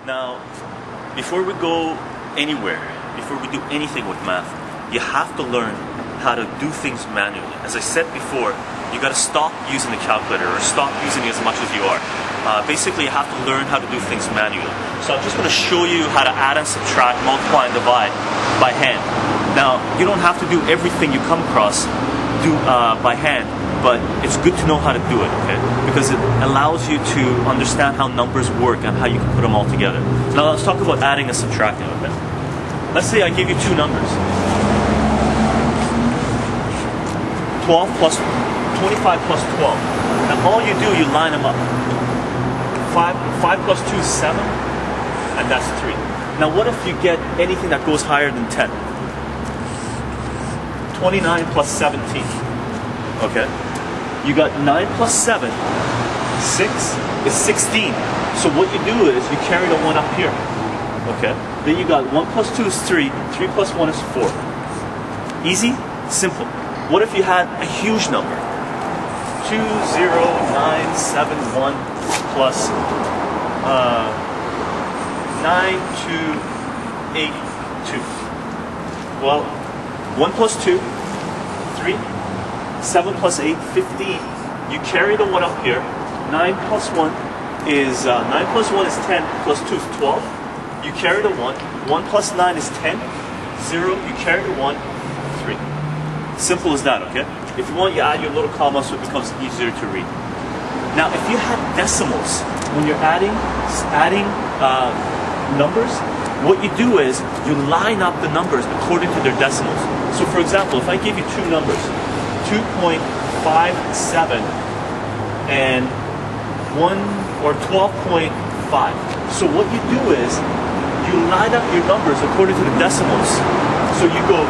Now, before we go anywhere, before we do anything with math, you have to learn how to do things manually. As I said before, you got to stop using the calculator or stop using it as much as you are. Basically, you have to learn how to do things manually. So I'm just going to show you how to add and subtract, multiply and divide by hand. Now, you don't have to do everything you come across by hand, but it's good to know how to do it, okay? Because it allows you to understand how numbers work and how you can put them all together. Now let's talk about adding and subtracting, okay? Let's say I give you two numbers. 25 plus 12. Now all you do, you line them up. 5 plus 2 is 7, and that's 3. Now what if you get anything that goes higher than 10? 29 plus 17. Okay? You got 9 plus 7, 6 is 16. So what you do is you carry the 1 up here. Okay? Then you got 1 plus 2 is 3, 3 plus 1 is 4. Easy? Simple. What if you had a huge number? 20971 plus 9282. Well, 1 plus 2, 3, 7 plus 8, 15. You carry the 1 up here. 9 plus 1 is 10 plus 2 is 12. You carry the 1. 1 plus 9 is 10. 0, you carry the 1, 3. Simple as that, okay? If you want, you add your little comma so it becomes easier to read. Now, if you have decimals, when you're adding numbers, what you do is you line up the numbers according to their decimals. So for example, if I give you two numbers, 2.57 and 12.5. So what you do is you line up your numbers according to the decimals. So you go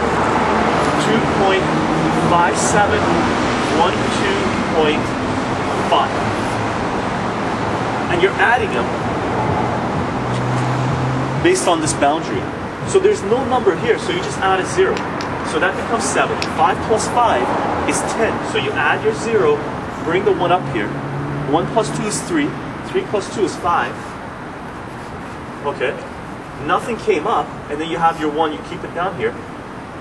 2.57, 12.5. And you're adding them based on this boundary. So there's no number here, so you just add a 0. So that becomes 7. 5 plus 5 is 10. So you add your 0, bring the 1 up here. 1 plus 2 is 3. 3 plus 2 is 5. Okay. Nothing came up, and then you have your 1, you keep it down here,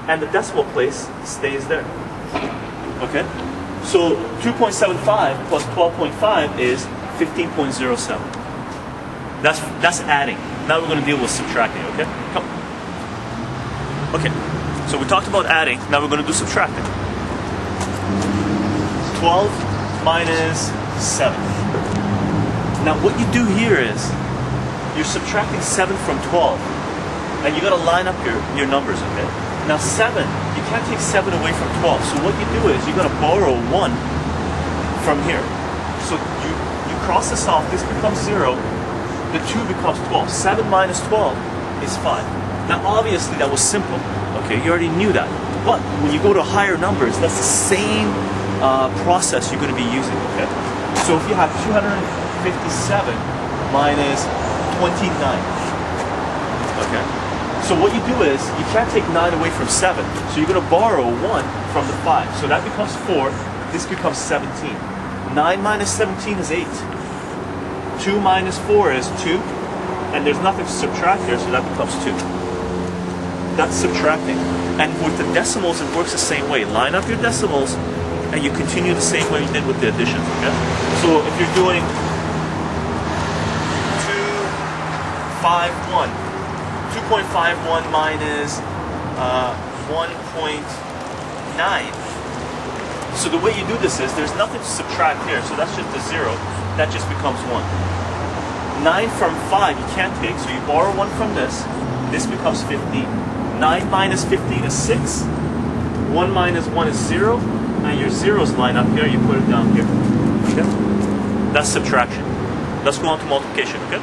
and the decimal place stays there. Okay? So 2.75 plus 12.5 is 15.07. That's adding. Now we're going to deal with subtracting, okay? Come. Okay, so we talked about adding, now we're going to do subtracting. 12 minus 7. Now what you do here is, you're subtracting 7 from 12, and you got to line up your numbers, okay? Now 7, you can't take 7 away from 12, so what you do is, you got to borrow 1 from here. So you cross this off, this becomes 0, the 2 becomes 12. 7 minus 12 is 5. Now obviously that was simple, okay, you already knew that. But when you go to higher numbers, that's the same process you're going to be using, okay? So if you have 257 minus 29, okay? So what you do is, you can't take 9 away from 7, so you're going to borrow 1 from the 5. So that becomes 4, this becomes 17. 9 minus 17 is 8. 2 minus 4 is 2, and there's nothing to subtract here, so that becomes 2. That's subtracting. And with the decimals, it works the same way. Line up your decimals, and you continue the same way you did with the additions, okay? So if you're doing 2.51 minus 1.9. So the way you do this is, there's nothing to subtract here, so that's just a 0. That just becomes 1. 9 from 5 you can't take, so you borrow 1 from this. This becomes 15. 9 minus 15 is 6. 1 minus 1 is 0. And your zeros line up here, you put it down here. Okay? That's subtraction. Let's go on to multiplication, okay?